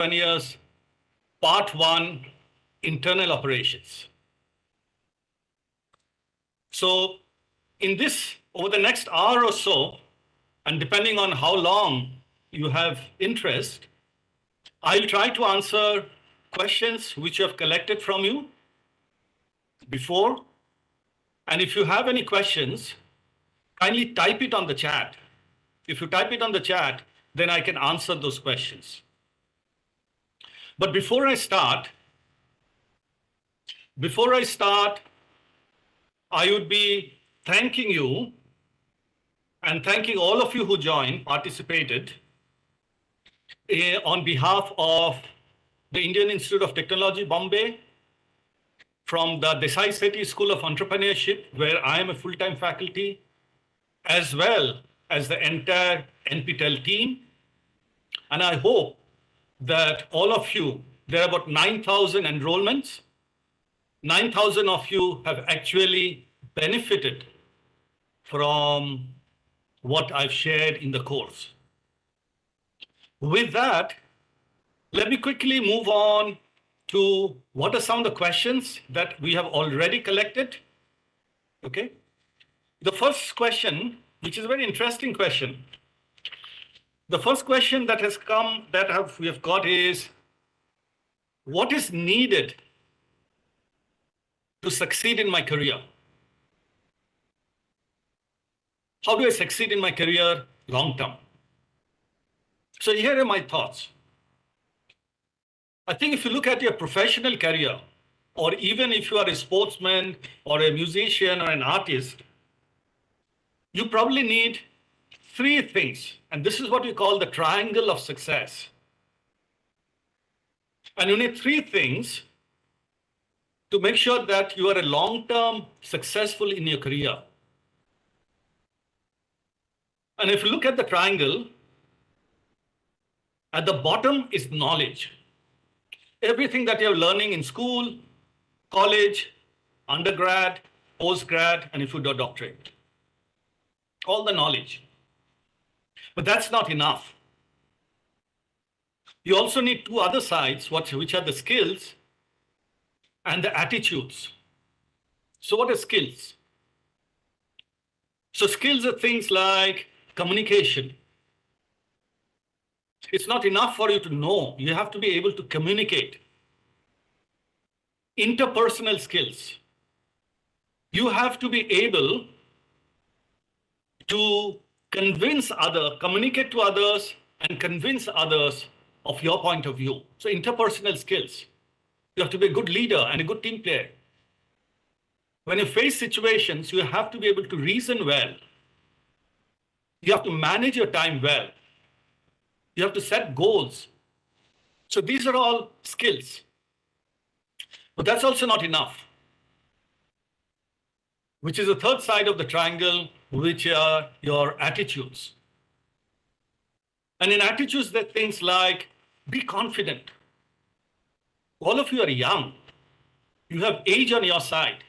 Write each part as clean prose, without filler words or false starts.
Entrepreneurs, Part 1, Internal Operations. So in this, over the next hour or so, and depending on how long you have interest, I'll try to answer questions which you have collected from you before. And if you have any questions, kindly type it on the chat. If you type it on the chat, then I can answer those questions. But before I start, I would be thanking you and thanking all of you who joined, participated, on behalf of the Indian Institute of Technology, Bombay, from the Desai Sethi School of Entrepreneurship, where I am a full-time faculty, as well as the entire NPTEL team. And I hope that all of you, there are about 9,000 enrollments, 9,000 of you have actually benefited from what I've shared in the course. With that, let me quickly move on to what are some of the questions that we have already collected. Okay. The first question, which is a very interesting question. The first question that has come, we have got is, what is needed to succeed in my career? How do I succeed in my career long term? So here are my thoughts. I think if you look at your professional career, or even if you are a sportsman or a musician or an artist, you probably need three things. And this is what we call the triangle of success. And you need three things to make sure that you are a long-term successful in your career. And if you look at the triangle, at the bottom is knowledge. Everything that you're learning in school, college, undergrad, postgrad, and if you do a doctorate. All the knowledge. But that's not enough. You also need two other sides, which are the skills and the attitudes. So what are skills? So skills are things like communication. It's not enough for you to know. You have to be able to communicate. Interpersonal skills. You have to be able to communicate to others and convince others of your point of view. So interpersonal skills. You have to be a good leader and a good team player. When you face situations, you have to be able to reason well. You have to manage your time well. You have to set goals. So these are all skills. But that's also not enough, which is the third side of the triangle, which are your attitudes. And in attitudes, there are things like be confident. All of you are young. You have age on your side.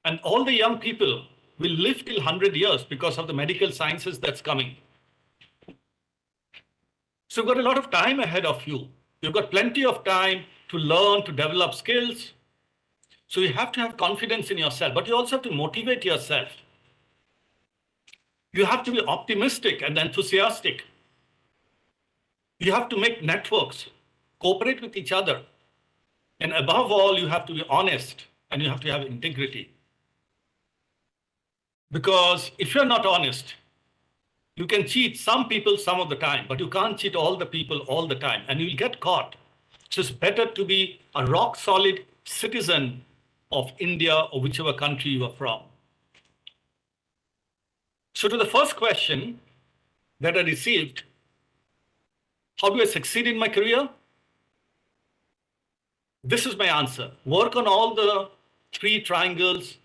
And all the young people will live till 100 years because of the medical sciences that's coming. So you've got a lot of time ahead of you. You've got plenty of time to learn, to develop skills. So you have to have confidence in yourself, but you also have to motivate yourself. You have to be optimistic and enthusiastic. You have to make networks, cooperate with each other. And above all, you have to be honest and you have to have integrity. Because if you're not honest, you can cheat some people some of the time, but you can't cheat all the people all the time, and you'll get caught. So it's better to be a rock-solid citizen of India or whichever country you are from. So to the first question that I received, how do I succeed in my career? This is my answer. Work on all the three triangles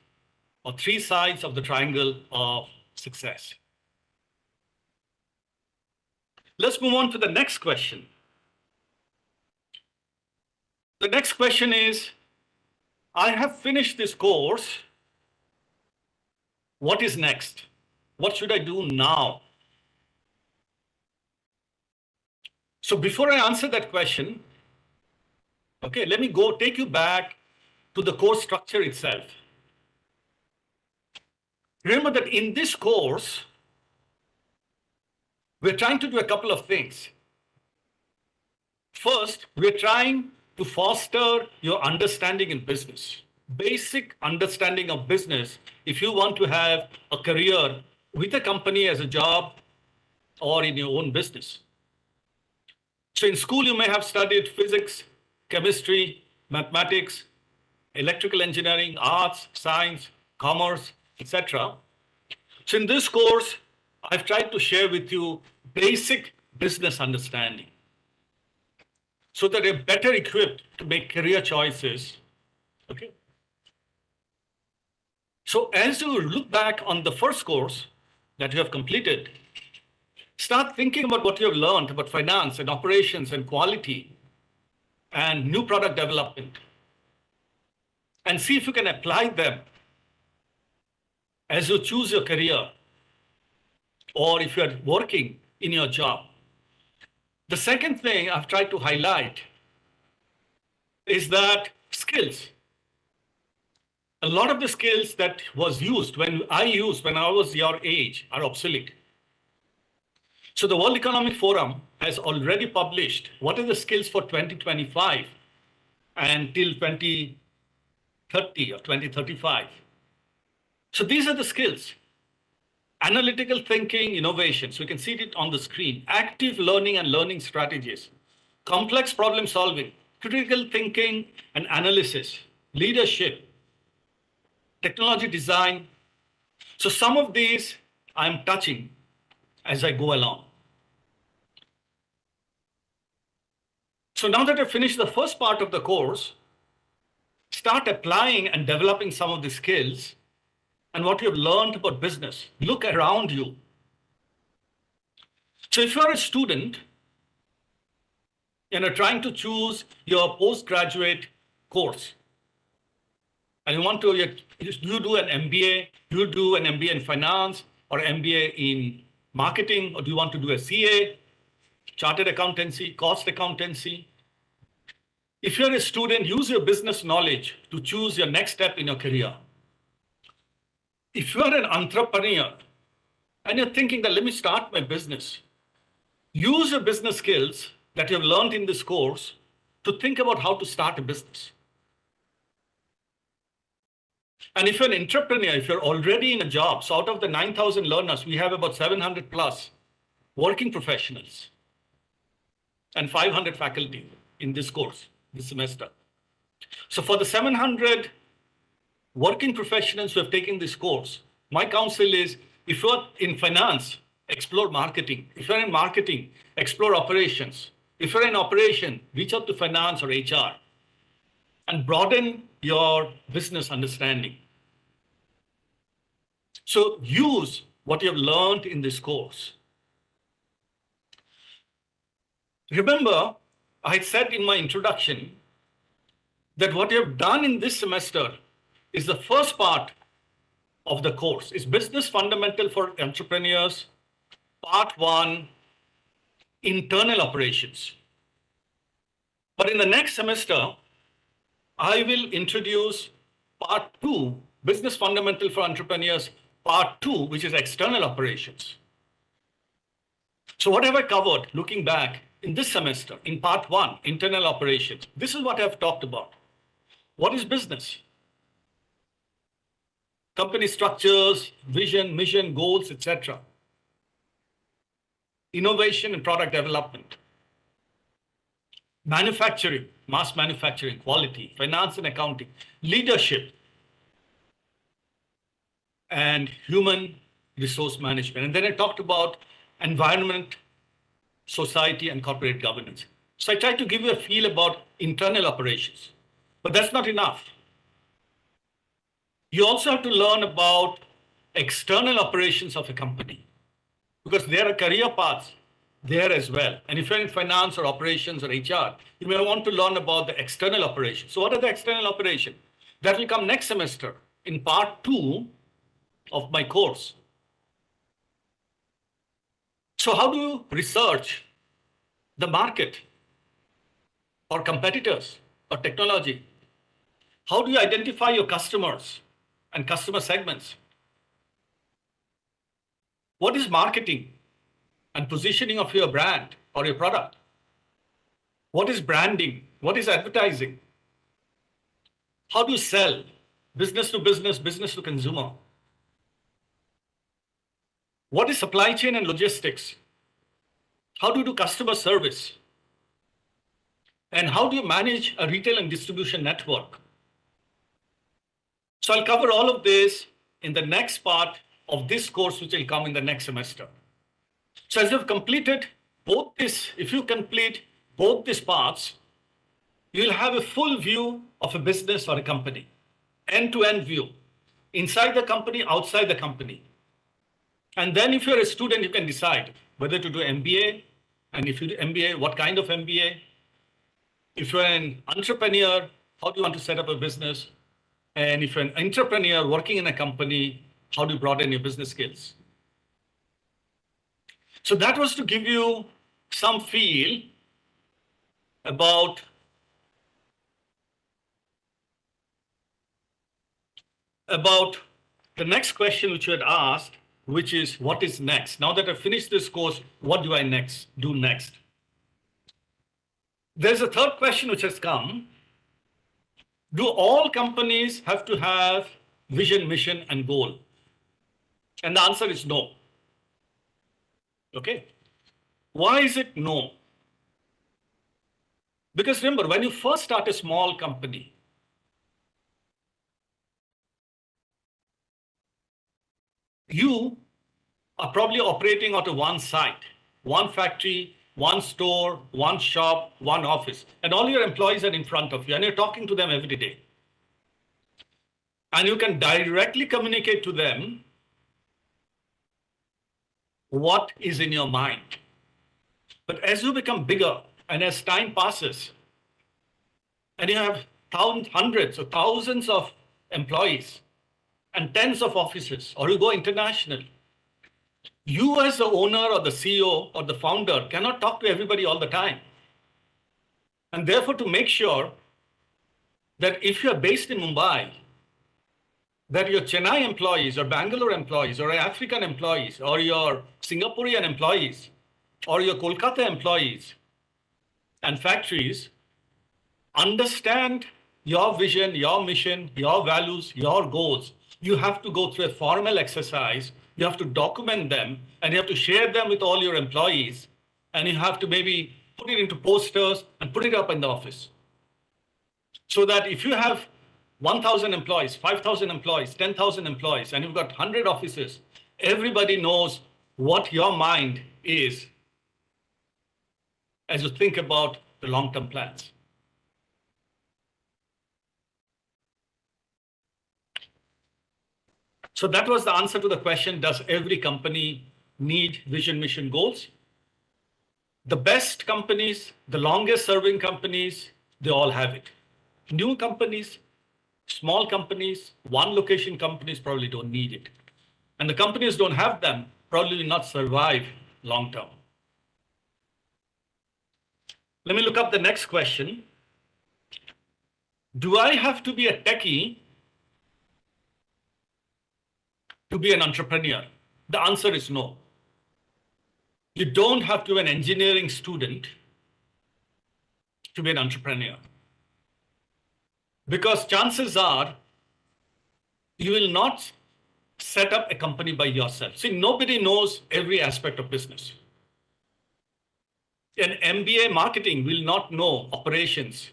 or three sides of the triangle of success. Let's move on to the next question. The next question is, I have finished this course. What is next? What should I do now? So before I answer that question, okay, let me take you back to the course structure itself. Remember that in this course, we're trying to do a couple of things. First, we're trying to foster your understanding in business, basic understanding of business. If you want to have a career with a company as a job or in your own business. So in school, you may have studied physics, chemistry, mathematics, electrical engineering, arts, science, commerce, etc. So in this course, I've tried to share with you basic business understanding so that you're better equipped to make career choices. Okay. So as you look back on the first course that you have completed, start thinking about what you have learned about finance and operations and quality and new product development, and see if you can apply them as you choose your career or if you're working in your job. The second thing I've tried to highlight is that skills. A lot of the skills that was used when I was your age are obsolete. So the World Economic Forum has already published what are the skills for 2025 until 2030 or 2035. So these are the skills. Analytical thinking, innovation. So you can see it on the screen. Active learning and learning strategies. Complex problem solving. Critical thinking and analysis. Leadership. Technology design. So some of these I'm touching as I go along. So now that I've finished the first part of the course, start applying and developing some of the skills and what you've learned about business. Look around you. So if you're a student, trying to choose your postgraduate course, and you want to, you do an MBA, you do an MBA in finance or MBA in marketing, or do you want to do a CA, chartered accountancy, cost accountancy? If you're a student, use your business knowledge to choose your next step in your career. If you're an entrepreneur and you're thinking that let me start my business, use your business skills that you've learned in this course to think about how to start a business. And if you're an entrepreneur, if you're already in a job, so out of the 9,000 learners, we have about 700 plus working professionals and 500 faculty in this course this semester. So for the 700 working professionals who have taken this course, my counsel is, if you're in finance, explore marketing. If you're in marketing, explore operations. If you're in operation, reach out to finance or HR and broaden your business understanding. So use what you have learned in this course. Remember, I said in my introduction that what you have done in this semester is the first part of the course. It's Business Fundamental for Entrepreneurs, Part 1, Internal Operations. But in the next semester, I will introduce Part 2, Business Fundamental for Entrepreneurs, Part 2, which is External Operations. So what have I covered looking back in this semester in Part 1, Internal Operations? This is what I've talked about. What is business? Company structures, vision, mission, goals, etc. Innovation and product development. Manufacturing, mass manufacturing, quality, finance and accounting, leadership, and human resource management. And then I talked about environment, society, and corporate governance. So I tried to give you a feel about internal operations, but that's not enough. You also have to learn about external operations of a company because there are career paths there as well. And if you're in finance or operations or HR, you may want to learn about the external operations. So what are the external operations? That will come next semester in Part 2 of my course. So how do you research the market or competitors or technology? How do you identify your customers and customer segments? What is marketing and positioning of your brand or your product? What is branding? What is advertising? How do you sell business to business, business to consumer? What is supply chain and logistics? How do you do customer service? And how do you manage a retail and distribution network? So I'll cover all of this in the next part of this course, which will come in the next semester. So as you've completed both this, if you complete both these parts, you'll have a full view of a business or a company, end-to-end view, inside the company, outside the company. And then if you're a student, you can decide whether to do MBA, and if you do MBA, what kind of MBA? If you're an entrepreneur, how do you want to set up a business? And if you're an entrepreneur working in a company, how do you broaden your business skills? So that was to give you some feel about the next question which you had asked, which is what is next? Now that I've finished this course, what do I do next? There's a third question which has come. Do all companies have to have vision, mission, and goal? And the answer is no. Okay. Why is it no? Because remember, when you first start a small company, you are probably operating out of one site, one factory, one store, one shop, one office, and all your employees are in front of you, and you're talking to them every day. And you can directly communicate to them what is in your mind. But as you become bigger and as time passes, and you have hundreds or thousands of employees and tens of offices, or you go international, you as the owner or the CEO or the founder cannot talk to everybody all the time. And therefore, to make sure that if you're based in Mumbai, that your Chennai employees or Bangalore employees or African employees or your Singaporean employees or your Kolkata employees and factories understand your vision, your mission, your values, your goals. You have to go through a formal exercise. You have to document them, and you have to share them with all your employees, and you have to maybe put it into posters and put it up in the office. So that if you have 1,000 employees, 5,000 employees, 10,000 employees, and you've got 100 offices, everybody knows what your mind is as you think about the long-term plans. So that was the answer to the question, does every company need vision, mission, goals? The best companies, the longest serving companies, they all have it. New companies, small companies, one location companies probably don't need it. And the companies don't have them, probably will not survive long term. Let me look up the next question. Do I have to be a techie to be an entrepreneur? The answer is no. You don't have to be an engineering student to be an entrepreneur. Because chances are you will not set up a company by yourself. See, nobody knows every aspect of business. An MBA marketing will not know operations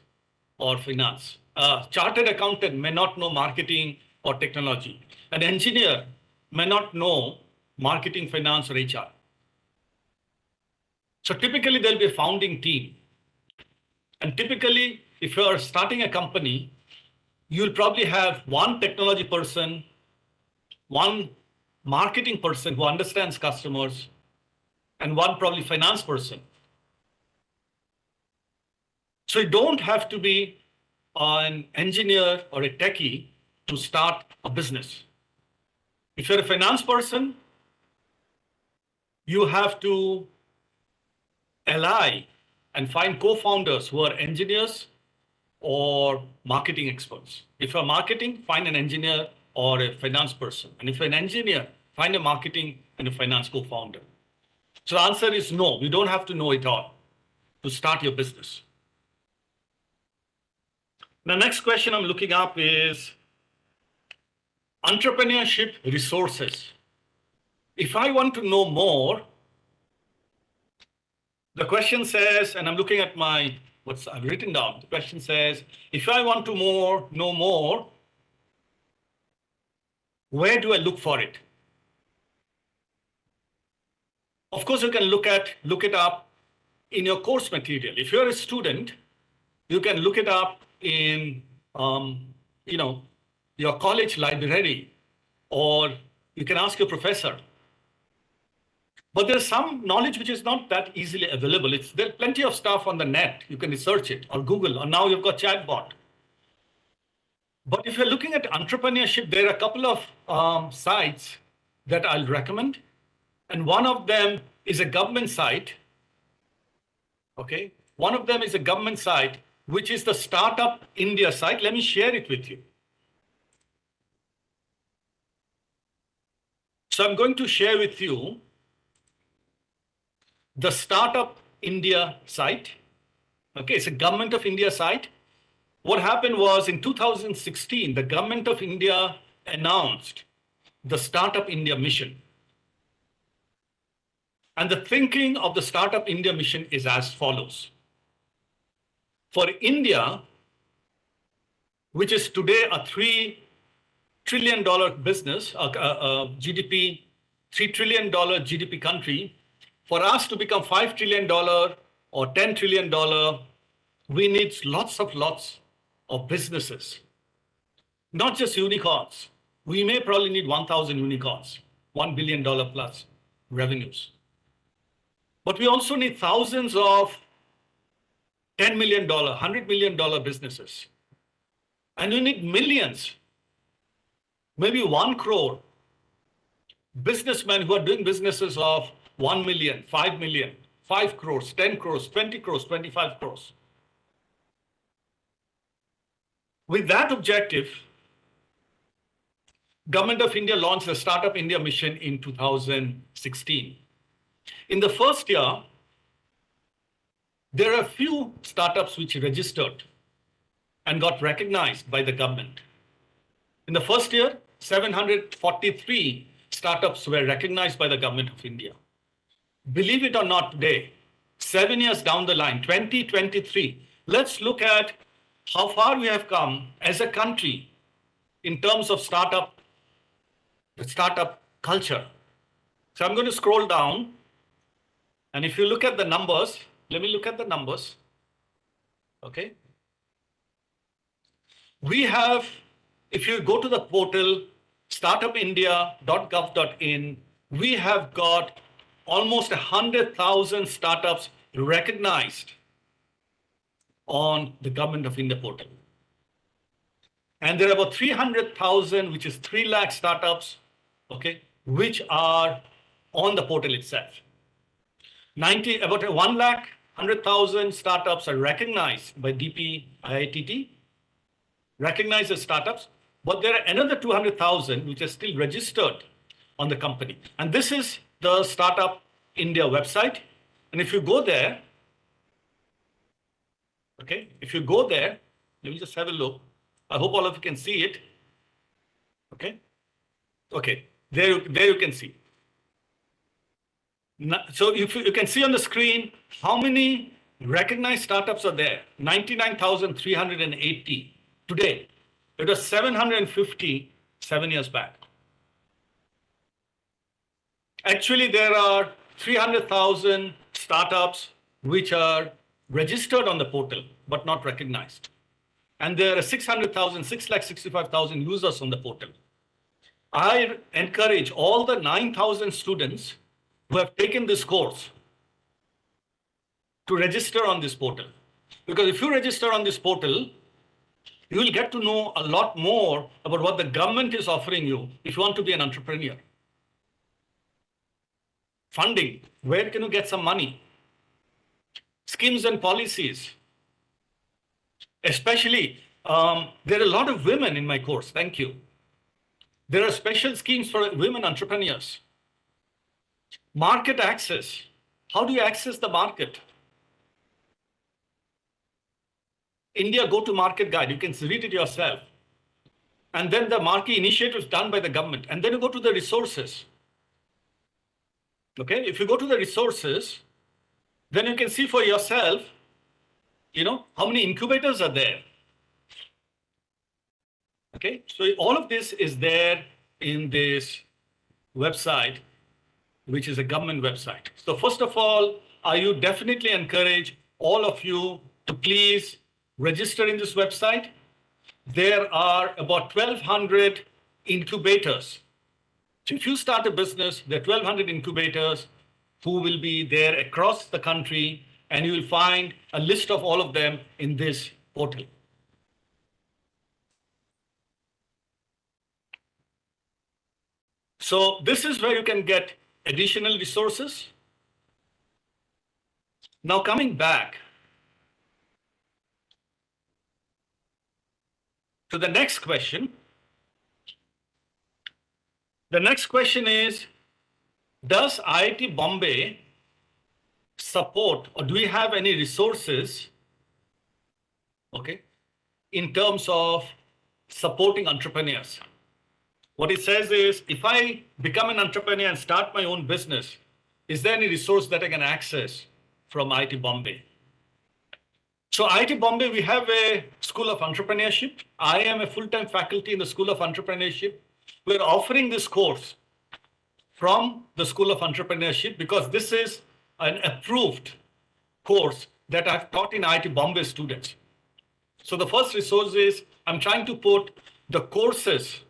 or finance. A chartered accountant may not know marketing or technology. An engineer may not know marketing, finance, or HR. So typically there'll be a founding team. And typically, if you're starting a company, you'll probably have one technology person, one marketing person who understands customers, and one probably finance person. So you don't have to be an engineer or a techie to start a business. If you're a finance person, you have to ally and find co-founders who are engineers or marketing experts. If you're marketing, find an engineer or a finance person. And if you're an engineer, find a marketing and a finance co-founder. So the answer is no, you don't have to know it all to start your business. The next question I'm looking up is entrepreneurship resources. If I want to know more, the question says, and I'm looking at what's I've written down. The question says, if I want to know more, where do I look for it? Of course, you can look it up in your course material. If you're a student, you can look it up in your college library, or you can ask your professor. But there's some knowledge which is not that easily available. There's plenty of stuff on the net. You can research it or Google, or now you've got chatbot. But if you're looking at entrepreneurship, there are a couple of sites that I'll recommend. And one of them is a government site. Okay. One of them is a government site, which is the Startup India site. Let me share it with you. So I'm going to share with you the Startup India site. Okay, it's a Government of India site. What happened was in 2016, the Government of India announced the Startup India mission. And the thinking of the Startup India mission is as follows. For India, which is today a $3 trillion business, GDP, $3 trillion GDP country, for us to become $5 trillion or $10 trillion, we need lots of businesses, not just unicorns. We may probably need 1,000 unicorns, $1 billion plus revenues. But we also need thousands of $10 million, $100 million businesses. And we need millions, maybe 1 crore businessmen who are doing businesses of 1 million, 5 million, 5 crores, 10 crores, 20 crores, 25 crores. With that objective, Government of India launched the Startup India mission in 2016. In the first year, there are a few startups which registered and got recognized by the government. In the first year, 743 startups were recognized by the Government of India. Believe it or not, today, 7 years down the line, 2023, let's look at how far we have come as a country in terms of the startup culture. So I'm going to scroll down. And if you look at the numbers, let me look at the numbers. Okay. We have, if you go to the portal, startupindia.gov.in, we have got almost 100,000 startups recognized on the Government of India portal. And there are about 300,000, which is 3 lakh startups, okay, which are on the portal itself. About 1 lakh, 100,000 startups are recognized by DP IITT, recognized as startups, but there are another 200,000 which are still registered on the company. And this is the Startup India website. And if you go there, okay, if you go there, let me just have a look. I hope all of you can see it. Okay. Okay, there you can see. So you can see on the screen how many recognized startups are there. 99,380 today. It was 750 7 years back. Actually, there are 300,000 startups which are registered on the portal, but not recognized. And there are 600,000, 665,000 users on the portal. I encourage all the 9,000 students who have taken this course to register on this portal. Because if you register on this portal, you will get to know a lot more about what the government is offering you if you want to be an entrepreneur. Funding, where can you get some money? schemes and policies. Especially, there are a lot of women in my course. Thank you. There are special schemes for women entrepreneurs. Market access. How do you access the market? India go-to-market guide. You can read it yourself. And then the marquee initiatives done by the government. And then you go to the resources. Okay, if you go to the resources, then you can see for yourself, how many incubators are there. Okay, so all of this is there in this website, which is a government website. So first of all, I would definitely encourage all of you to please register in this website. There are about 1,200 incubators. So if you start a business, there are 1,200 incubators who will be there across the country, and you will find a list of all of them in this portal. So this is where you can get additional resources. Now coming back to the next question. The next question is, does IIT Bombay support, or do we have any resources, okay, in terms of supporting entrepreneurs? What it says is, if I become an entrepreneur and start my own business, is there any resource that I can access from IIT Bombay? So IIT Bombay, we have a School of Entrepreneurship. I am a full-time faculty in the School of Entrepreneurship. We're offering this course from the School of Entrepreneurship because this is an approved course that I've taught in IIT Bombay students. So the first resource is I'm trying to put the courses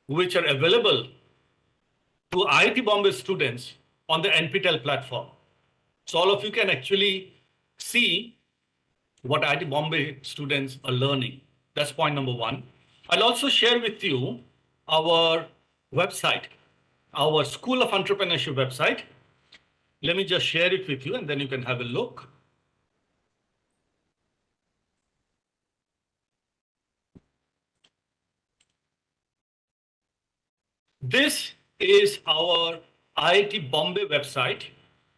which are available to IIT Bombay students on the NPTEL platform. So all of you can actually see what IIT Bombay students are learning. That's point number one. I'll also share with you our website, our School of Entrepreneurship website. Let me just share it with you and then you can have a look. This is our IIT Bombay website.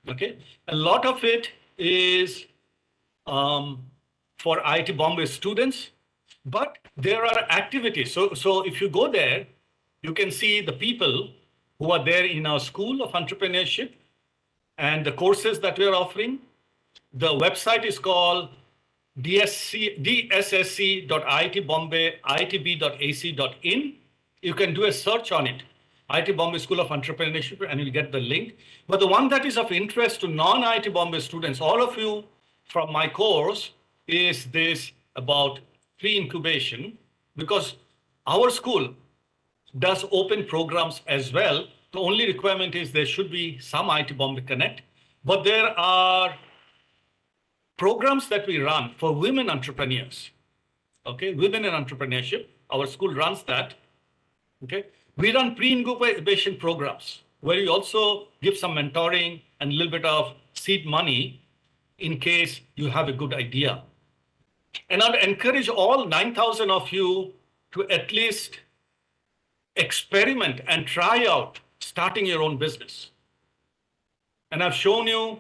Okay, a lot of it is for IIT Bombay students, but there are activities. So if you go there, you can see the people who are there in our School of Entrepreneurship and the courses that we are offering. The website is called dssc.iitbombay.iitb.ac.in. You can do a search on it, IIT Bombay School of Entrepreneurship, and you'll get the link. But the one that is of interest to non-IIT Bombay students, all of you from my course, is this about pre-incubation, because our school does open programs as well. The only requirement is there should be some IIT Bombay Connect, but there are programs that we run for women entrepreneurs. Okay, women in entrepreneurship. Our school runs that. Okay, we run pre-incubation programs where we also give some mentoring and a little bit of seed money in case you have a good idea. And I'd encourage all 9,000 of you to at least experiment and try out starting your own business. And I've shown you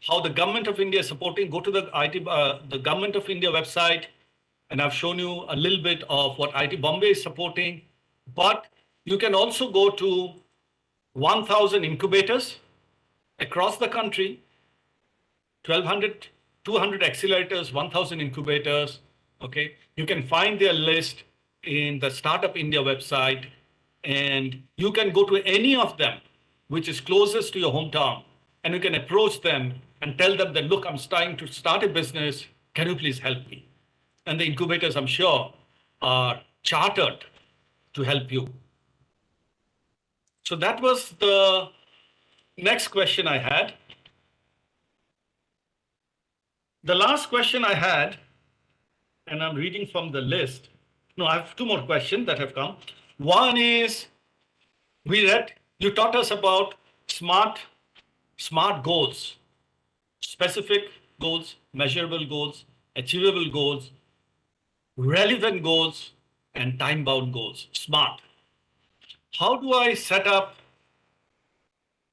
how the government of India is supporting. Go to the government of India website, and I've shown you a little bit of what IIT Bombay is supporting. But you can also go to 1,000 incubators across the country, 1,200, 200 accelerators, 1,000 incubators. Okay, you can find their list in the Startup India website, and you can go to any of them which is closest to your hometown, and you can approach them and tell them that, look, I'm trying to start a business. Can you please help me? And the incubators, I'm sure, are chartered to help you. So that was the next question I had. The last question I had, and I'm reading from the list. No, I have two more questions that have come. One is, you taught us about SMART goals, specific, goals, measurable goals, achievable goals, relevant goals, and time-bound goals. SMART. How do I set up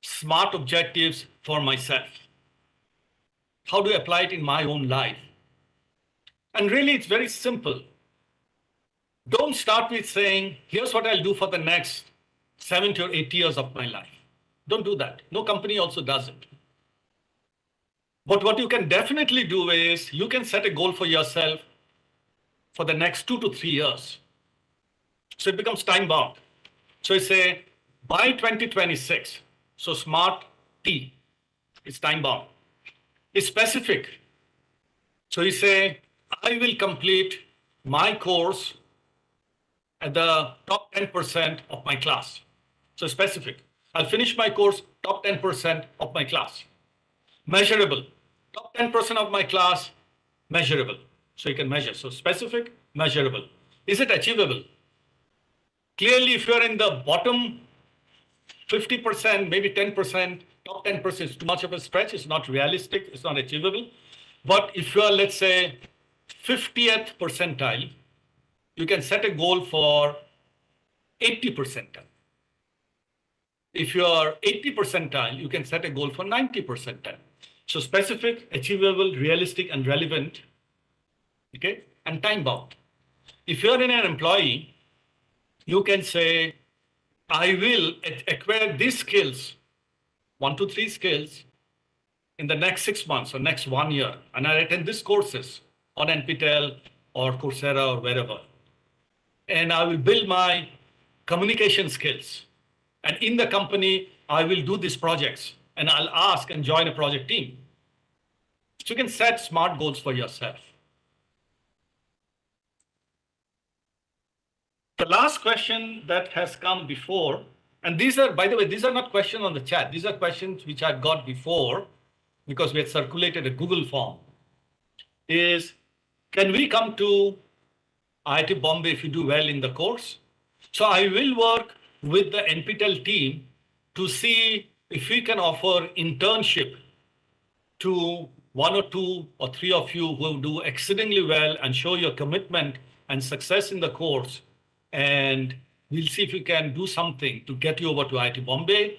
SMART objectives for myself? How do I apply it in my own life? And really, it's very simple. Don't start with saying, here's what I'll do for the next 70 or 80 years of my life. Don't do that. No company also does it. But what you can definitely do is you can set a goal for yourself for the next 2 to 3 years. So it becomes time bound. So you say by 2026, so SMART T is time bound. It's specific. So you say, I will complete my course at the top 10% of my class. So specific. I'll finish my course, top 10% of my class. Measurable. Top 10% of my class, measurable. So you can measure. So specific, measurable. Is it achievable? Clearly, if you're in the bottom 50%, maybe 10%, top 10% is too much of a stretch. It's not realistic. It's not achievable. But if you're, let's say, 50th percentile, you can set a goal for 80 percentile. If you are 80 percentile, you can set a goal for 90 percentile. So specific, achievable, realistic, and relevant, okay, and time bound. If you're in an employee, you can say, I will acquire these skills, 1 to 3 skills, in the next 6 months or next 1 year, and I attend these courses on NPTEL or Coursera or wherever. And I will build my communication skills. And in the company, I will do these projects and I'll ask and join a project team. So you can set SMART goals for yourself. The last question that has come before, and these are, by the way, these are not questions on the chat. These are questions which I've got before because we had circulated a Google form, is, can we come to IIT Bombay if you do well in the course? So I will work with the NPTEL team to see if we can offer internship to 1 or 2 or 3 of you who do exceedingly well and show your commitment and success in the course. And we'll see if we can do something to get you over to IIT Bombay.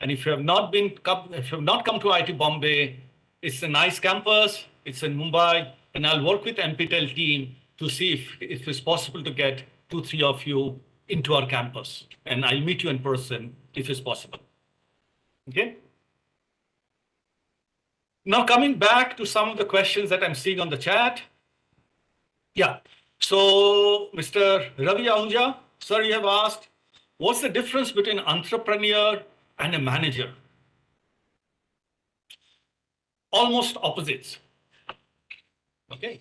And if you have not come to IIT Bombay, it's a nice campus. It's in Mumbai, and I'll work with NPTEL team to see if it's possible to get 2, 3 of you into our campus, and I'll meet you in person if it's possible. Okay. Now coming back to some of the questions that I'm seeing on the chat. Yeah. So Mr. Ravi Ahuja, sir, you have asked, what's the difference between entrepreneur and a manager? Almost opposites. Okay.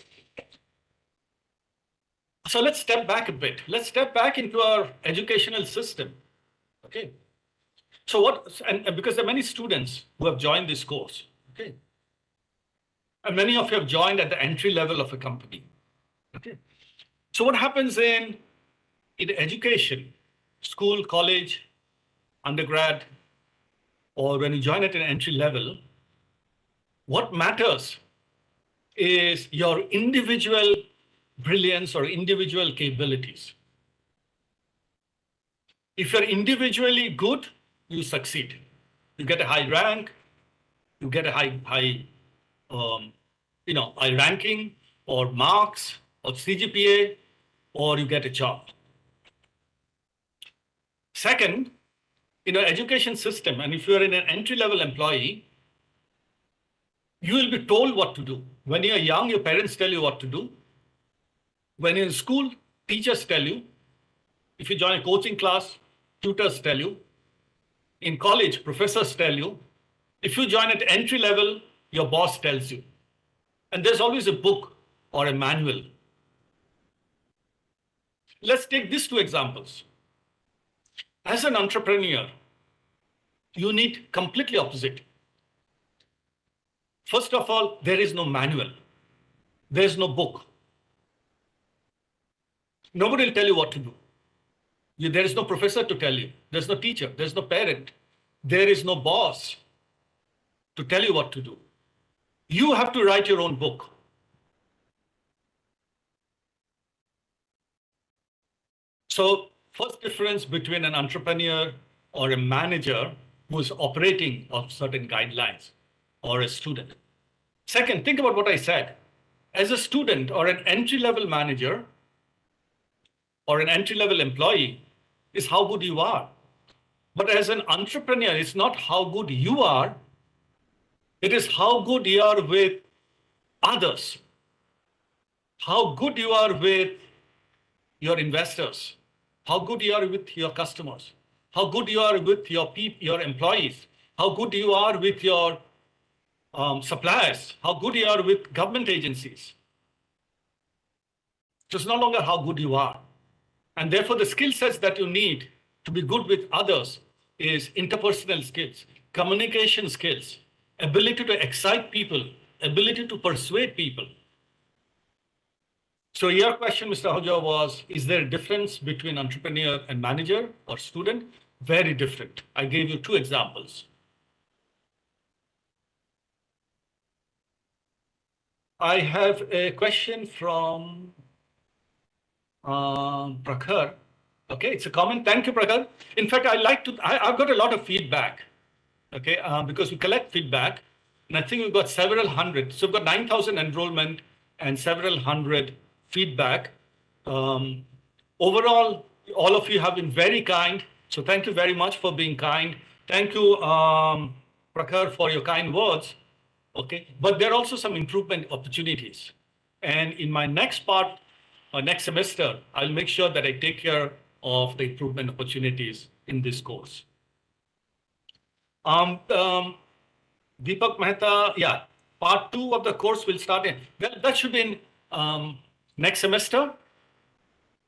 So let's step back a bit. Let's step back into our educational system. Okay. So what, and because there are many students who have joined this course. Okay. And many of you have joined at the entry level of a company. Okay. So what happens in education, school, college, undergrad, or when you join at an entry level, what matters is your individual brilliance or individual capabilities. If you're individually good, you succeed. You get a high rank, you get a high ranking or marks or CGPA, or you get a job. Second, in our education system, and if you're in an entry-level employee, you will be told what to do. When you're young, your parents tell you what to do. When you're in school, teachers tell you. If you join a coaching class, tutors tell you. In college, professors tell you. If you join at entry level, your boss tells you. And there's always a book or a manual. Let's take these 2 examples. As an entrepreneur, you need completely opposite. First of all, there is no manual. There is no book. Nobody will tell you what to do. There is no professor to tell you. There's no teacher. There's no parent. There is no boss to tell you what to do. You have to write your own book. So first difference between an entrepreneur or a manager who is operating on certain guidelines or a student. Second, think about what I said. As a student or an entry-level manager or an entry-level employee is how good you are. But as an entrepreneur, it's not how good you are. It is how good you are with others, how good you are with your investors, how good you are with your customers, how good you are with your employees, how good you are with your suppliers, how good you are with government agencies. So it's no longer how good you are. And therefore, the skill sets that you need to be good with others is interpersonal skills, communication skills, ability to excite people, ability to persuade people. So your question, Mr. Ahuja, was, is there a difference between entrepreneur and manager or student? Very different. I gave you two examples. I have a question from Prakhar. Okay, it's a comment. Thank you, Prakhar. In fact, I've got a lot of feedback, okay, because we collect feedback, and I think we've got several hundred. So we've got 9,000 enrollment and several hundred feedback. Overall, all of you have been very kind. So thank you very much for being kind. Thank you, Prakhar, for your kind words. Okay, but there are also some improvement opportunities. And in my next part, next semester, I'll make sure that I take care of the improvement opportunities in this course. Deepak Mehta, yeah, part 2 of the course will start in, well, that should be in next semester.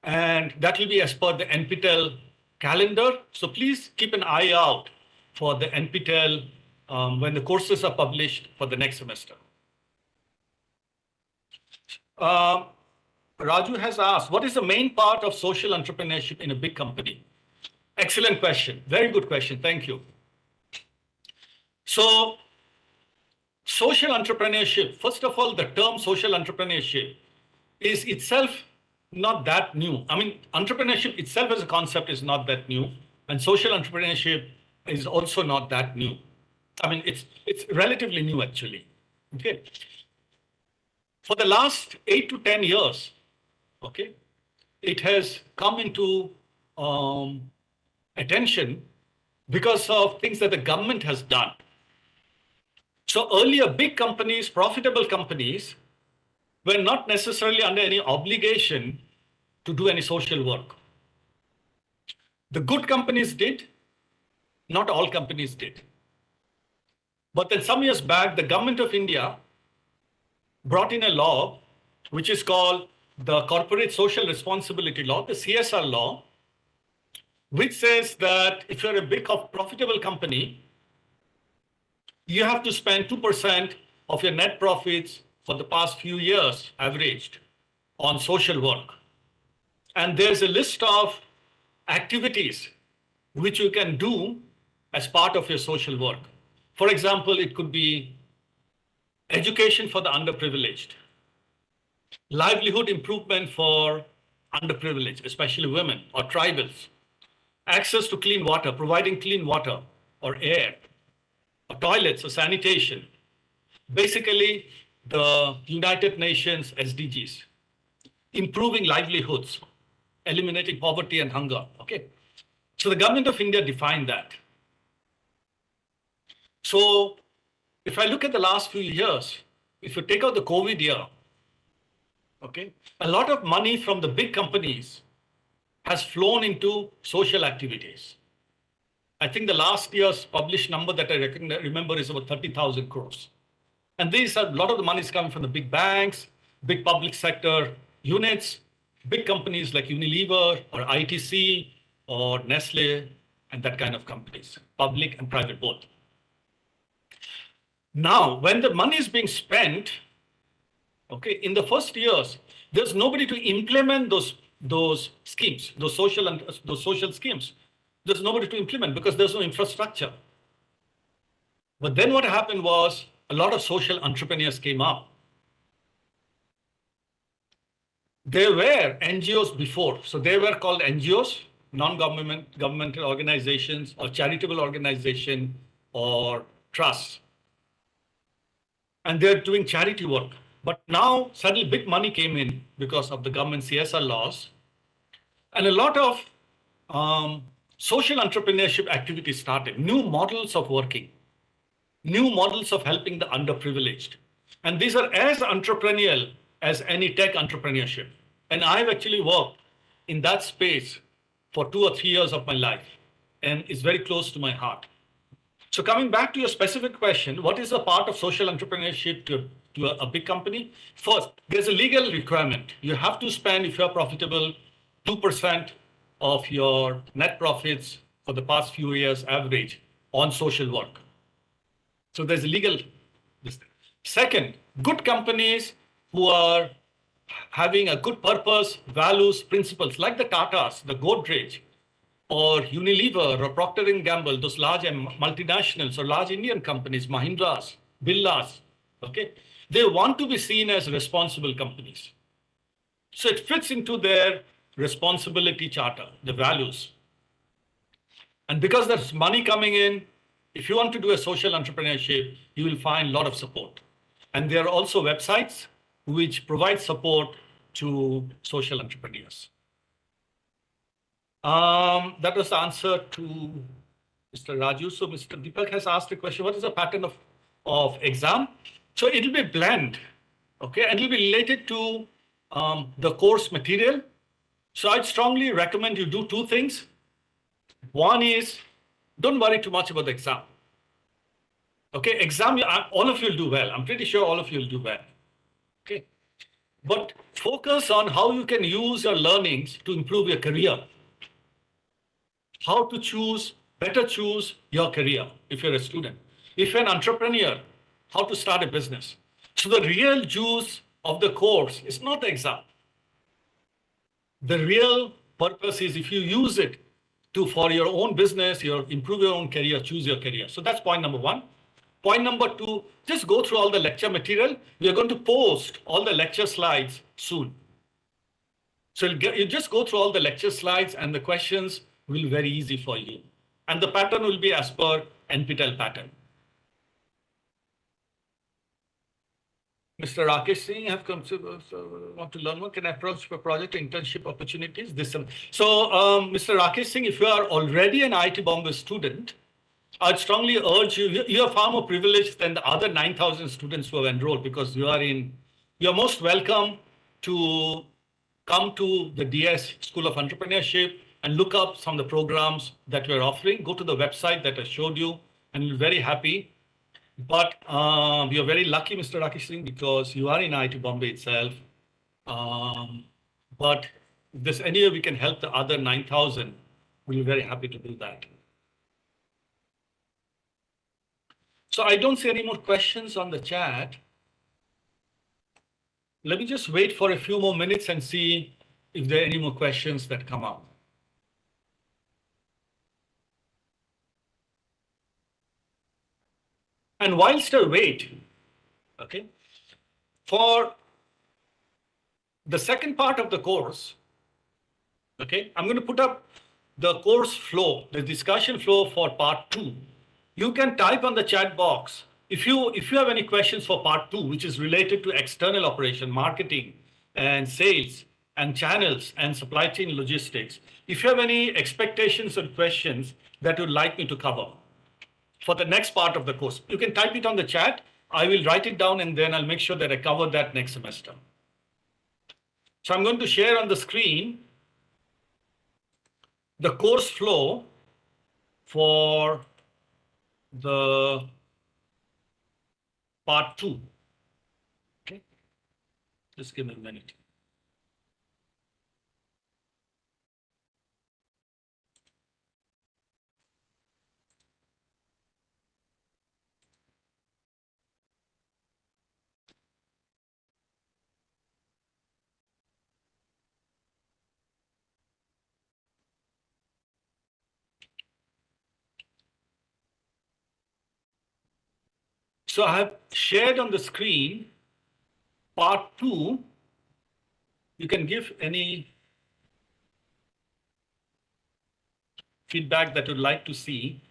And that will be as per the NPTEL calendar. So please keep an eye out for the NPTEL when the courses are published for the next semester. Raju has asked, what is the main part of social entrepreneurship in a big company? Excellent question. Very good question. Thank you. So social entrepreneurship, first of all, the term social entrepreneurship is itself not that new. I mean, entrepreneurship itself as a concept is not that new, and social entrepreneurship is also not that new. I mean, it's relatively new, actually. Okay. For the last 8 to 10 years, okay, it has come into attention because of things that the government has done. So earlier, big companies, profitable companies, were not necessarily under any obligation to do any social work. The good companies did, not all companies did. But then some years back, the government of India brought in a law, which is called the Corporate Social Responsibility Law, the CSR law, which says that if you're a big profitable company, you have to spend 2% of your net profits for the past few years, averaged, on social work. And there's a list of activities which you can do as part of your social work. For example, it could be education for the underprivileged, livelihood improvement for underprivileged, especially women or tribals, access to clean water, providing clean water or air, or toilets or sanitation, basically the United Nations SDGs, improving livelihoods, eliminating poverty and hunger. Okay, so the government of India defined that. So if I look at the last few years, if you take out the COVID year, okay, a lot of money from the big companies has flown into social activities. I think the last year's published number that I remember is about 30,000 crores. And these are, a lot of the money is coming from the big banks, big public sector units, big companies like Unilever or ITC or Nestle and that kind of companies, public and private both. Now, when the money is being spent, okay, in the first years, there's nobody to implement those schemes, those social schemes. There's nobody to implement because there's no infrastructure. But then what happened was a lot of social entrepreneurs came up. There were NGOs before, so they were called NGOs, non-governmental organizations or charitable organization or trusts. And they're doing charity work. But now suddenly big money came in because of the government CSR laws. And a lot of social entrepreneurship activities started, new models of working, new models of helping the underprivileged. And these are as entrepreneurial as any tech entrepreneurship. And I've actually worked in that space for 2 or 3 years of my life, and it's very close to my heart. So coming back to your specific question, what is a part of social entrepreneurship to a big company? First, there's a legal requirement. You have to spend, if you're profitable, 2% of your net profits for the past few years average on social work. So there's a legal. Second, good companies who are having a good purpose, values, principles, like the Tatas, the Godrej, or Unilever, or Procter & Gamble, those large multinationals or large Indian companies, Mahindras, Birlas, okay? They want to be seen as responsible companies. So it fits into their responsibility charter, the values. And because there's money coming in, if you want to do a social entrepreneurship, you will find a lot of support. And there are also websites which provide support to social entrepreneurs. That was the answer to Mr. Raju. So Mr. Deepak has asked a question, what is the pattern of exam? So it'll be blend, okay? And it'll be related to the course material. So I'd strongly recommend you do 2 things. One is, don't worry too much about the exam. Okay, exam, all of you will do well. I'm pretty sure all of you will do well. Okay, but focus on how you can use your learnings to improve your career. How to better choose your career if you're a student. If you're an entrepreneur, how to start a business. So the real juice of the course is not the exam. The real purpose is if you use it for your own business, improve your own career, choose your career. So that's point number 1. Point number 2, just go through all the lecture material. We are going to post all the lecture slides soon. So you just go through all the lecture slides and the questions will be very easy for you. And the pattern will be as per NPTEL pattern. Mr. Rakesh Singh, have come to want to learn more. Can I approach for project internship opportunities? So, Mr. Rakesh Singh, if you are already an IIT Bombay student, I'd strongly urge you, you're far more privileged than the other 9,000 students who have enrolled because you're most welcome to come to the DS School of Entrepreneurship and look up some of the programs that we're offering. Go to the website that I showed you and we're very happy. But we are very lucky, Mr. Rakesh Singh, because you are in IIT Bombay itself. But if there's any way we can help the other 9,000, we'll be very happy to do that. So I don't see any more questions on the chat. Let me just wait for a few more minutes and see if there are any more questions that come up. And whilst I wait, okay, for the second part of the course, okay, I'm going to put up the course flow, the discussion flow for part 2. You can type on the chat box if you have any questions for part 2, which is related to external operation, marketing and sales and channels and supply chain logistics. If you have any expectations or questions that you'd like me to cover for the next part of the course, you can type it on the chat. I will write it down and then I'll make sure that I cover that next semester. So I'm going to share on the screen the course flow for the part 2. Okay, just give me a minute. So I have shared on the screen part 2. You can give any feedback that you'd like to see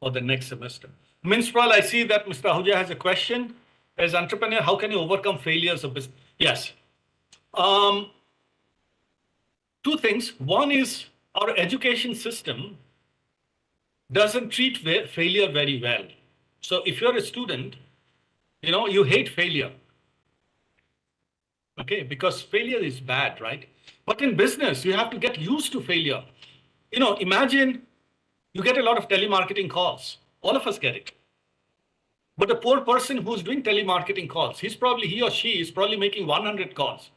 for the next semester. Minspral, I see that Mr. Ahuja has a question. As entrepreneur, how can you overcome failures of business? Yes. Two things. One is our education system doesn't treat failure very well. So if you're a student, you hate failure. Okay, because failure is bad, right? But in business, you have to get used to failure. Imagine you get a lot of telemarketing calls. All of us get it. But the poor person who's doing telemarketing calls, he or she is probably making 100 calls.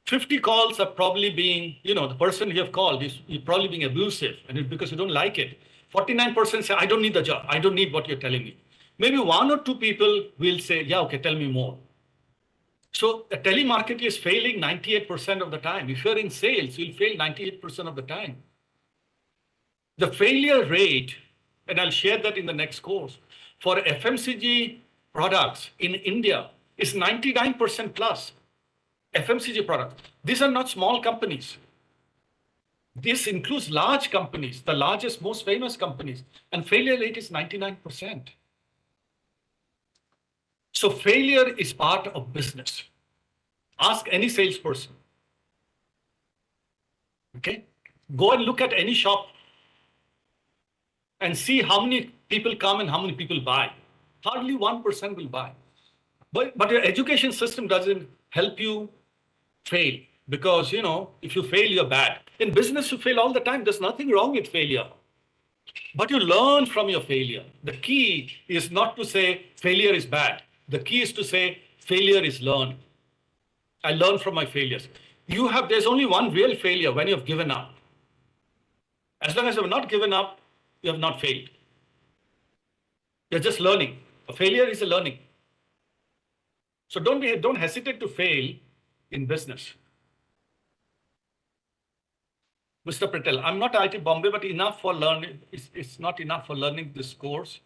50 calls are probably being, the person you have called is probably being abusive, and it's because you don't like it. 49% say, I don't need the job. I don't need what you're telling me. Maybe 1 or 2 people will say, yeah, okay, tell me more. So the telemarketing is failing 98% of the time. If you're in sales, you'll fail 98% of the time. The failure rate, and I'll share that in the next course, for FMCG products in India is 99% plus. FMCG products. These are not small companies. This includes large companies, the largest, most famous companies, and failure rate is 99%. So failure is part of business. Ask any salesperson. Okay? Go and look at any shop and see how many people come and how many people buy. Hardly 1% will buy. But your education system doesn't help you fail, because if you fail, you're bad. In business, you fail all the time. There's nothing wrong with failure. But you learn from your failure. The key is not to say failure is bad. The key is to say failure is learned. I learn from my failures. There's only one real failure, when you have given up. As long as you have not given up, you have not failed. You're just learning. A failure is a learning. So don't hesitate to fail in business. Mr. Patel, I'm not IT Bombay, but enough for learning. It's not enough for learning this course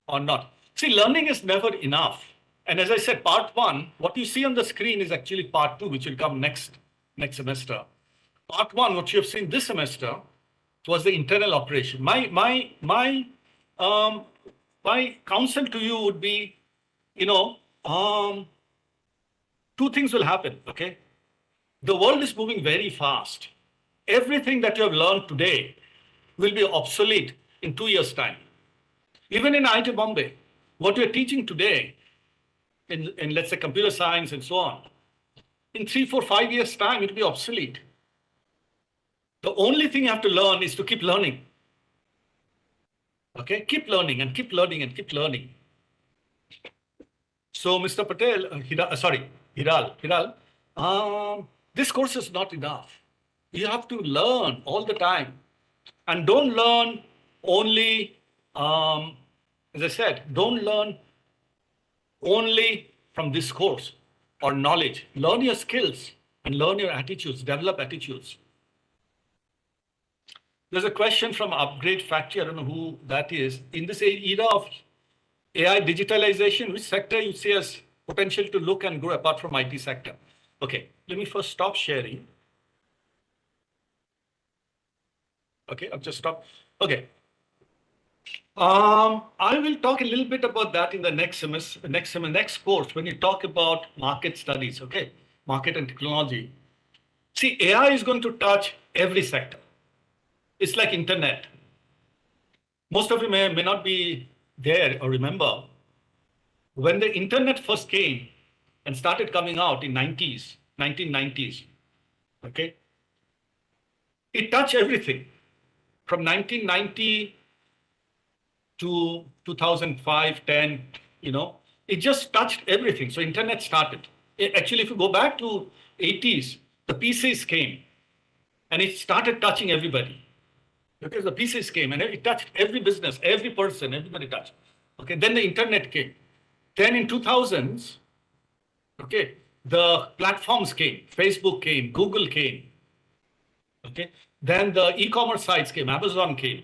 or not. See, learning is never enough. And as I said, part 1, what you see on the screen is actually part 2, which will come next semester. Part 1, what you have seen this semester, was the internal operation. My counsel to you would be, 2 things will happen, okay? The world is moving very fast. Everything that you have learned today will be obsolete in 2 years' time. Even in IT Bombay, what we're teaching today, in let's say computer science and so on, in 3, 4, 5 years' time, it will be obsolete. The only thing you have to learn is to keep learning. Okay, keep learning and keep learning and keep learning. So, Mr. Patel, Hiral, this course is not enough. You have to learn all the time, and don't learn only, as I said, don't learn only from this course or knowledge. Learn your skills and learn your attitudes, develop attitudes. There's a question from Upgrade Factory. I don't know who that is. In this era of AI digitalization, which sector you see as potential to look and grow apart from IT sector? Okay, let me first stop sharing. Okay, I've just stopped. Okay. I will talk a little bit about that in the next course, when you talk about market studies, okay? Market and technology. See, AI is going to touch every sector. It's like internet. Most of you may not be there or remember when the internet first came and started coming out in 1990s, okay? It touched everything from 1990 to 2005, 10, it just touched everything. So internet started. Actually, if you go back to 80s, the PCs came and it started touching everybody. Because the PCs came and it touched every business, every person, everybody touched. Okay, then the internet came. Then in 2000s, okay, the platforms came. Facebook came, Google came. Okay, then the e-commerce sites came, Amazon came.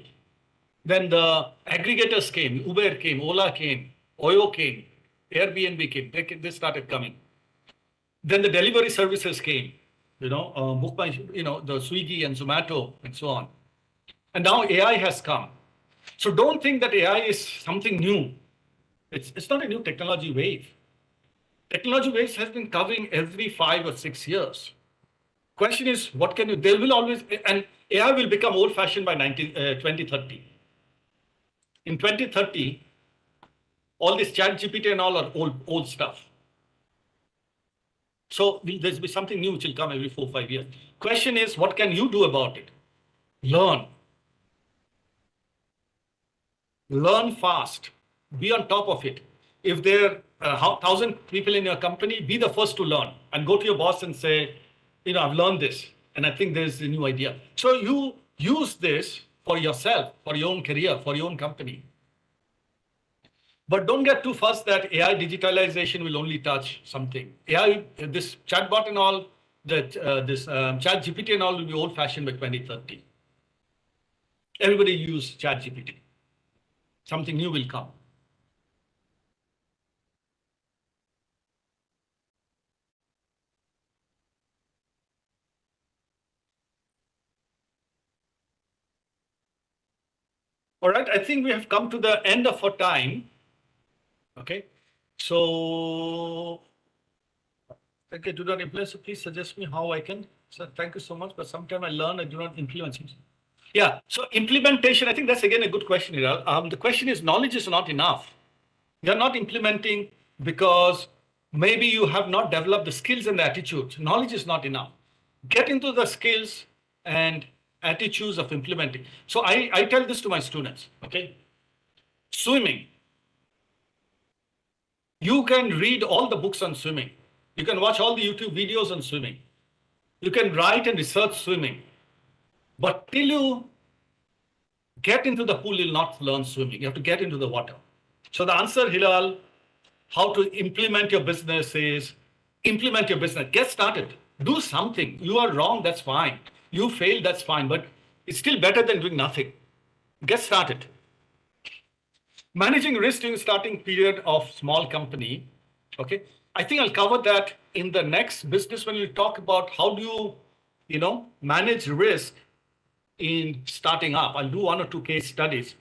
Then the aggregators came, Uber came, Ola came, Oyo came. Airbnb came, they started coming. Then the delivery services came, book my, the Swiggy and Zomato and so on. And now AI has come. So don't think that AI is something new. It's not a new technology wave. Technology waves has been covering every 5 or 6 years. Question is, what can you, there will always, and AI will become old fashioned by 2030. In 2030, all this chat GPT and all are old stuff. So there's be something new which will come every 4 or 5 years. Question is, what can you do about it? Learn. Learn fast. Be on top of it. If there are 1,000 people in your company, be the first to learn and go to your boss and say, I've learned this and I think there's a new idea. So you use this for yourself, for your own career, for your own company. But don't get too fussed that AI digitalization will only touch something. AI, this chatbot and all, this chat GPT and all will be old fashioned by 2030. Everybody use chat GPT. Something new will come. All right, I think we have come to the end of our time. Okay, so okay, do not implement. So please suggest me how I can. So thank you so much. But sometimes I learn, I do not implement. Yeah, so implementation, I think that's again a good question, Hiral. The question is, knowledge is not enough. You're not implementing because maybe you have not developed the skills and the attitudes. Knowledge is not enough. Get into the skills and attitudes of implementing. So I tell this to my students, okay? Swimming. You can read all the books on swimming. You can watch all the YouTube videos on swimming. You can write and research swimming. But till you get into the pool, you'll not learn swimming. You have to get into the water. So the answer, Hilal, how to implement your business is implement your business. Get started. Do something. You are wrong, that's fine. You failed, that's fine. But it's still better than doing nothing. Get started. Managing risk during starting period of small company. Okay. I think I'll cover that in the next business when we talk about how do you, manage risk in starting up. I'll do 1 or 2 case studies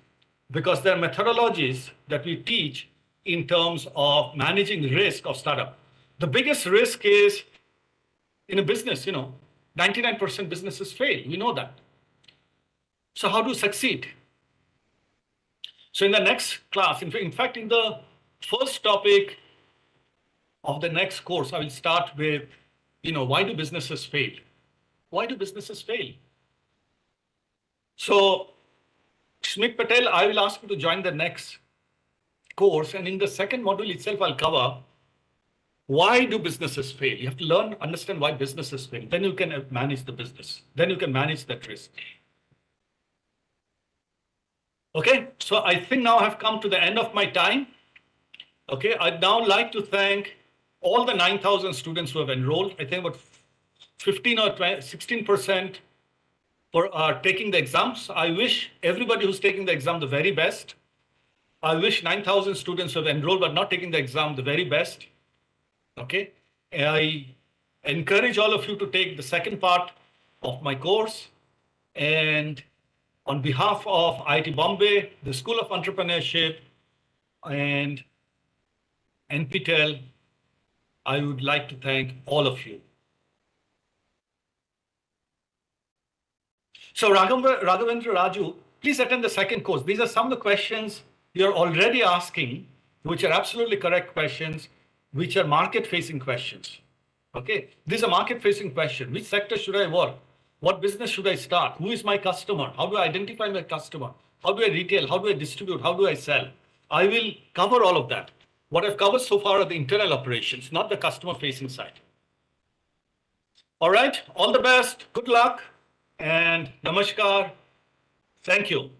because there are methodologies that we teach in terms of managing risk of startup. The biggest risk is in a business, 99% businesses fail. We know that. So how to succeed? So in the next class, in fact, in the first topic of the next course, I will start with, why do businesses fail? Why do businesses fail? So Smith Patel, I will ask you to join the next course. And in the second module itself, I'll cover why do businesses fail? You have to learn, understand why businesses fail. Then you can manage the business. Then you can manage that risk. Okay, so I think now I've come to the end of my time. Okay, I'd now like to thank all the 9,000 students who have enrolled. I think about 15 or 16% are taking the exams. I wish everybody who's taking the exam the very best. I wish 9,000 students who have enrolled but not taking the exam the very best. Okay, I encourage all of you to take the second part of my course. And on behalf of IIT Bombay, the School of Entrepreneurship, and NPTEL, I would like to thank all of you. So Raghavendra Raju, please attend the second course. These are some of the questions you're already asking, which are absolutely correct questions, which are market-facing questions. Okay, these are market-facing questions. Which sector should I work? What business should I start? Who is my customer? How do I identify my customer? How do I retail? How do I distribute? How do I sell? I will cover all of that. What I've covered so far are the internal operations, not the customer-facing side. All right, all the best. Good luck and namaskar. Thank you.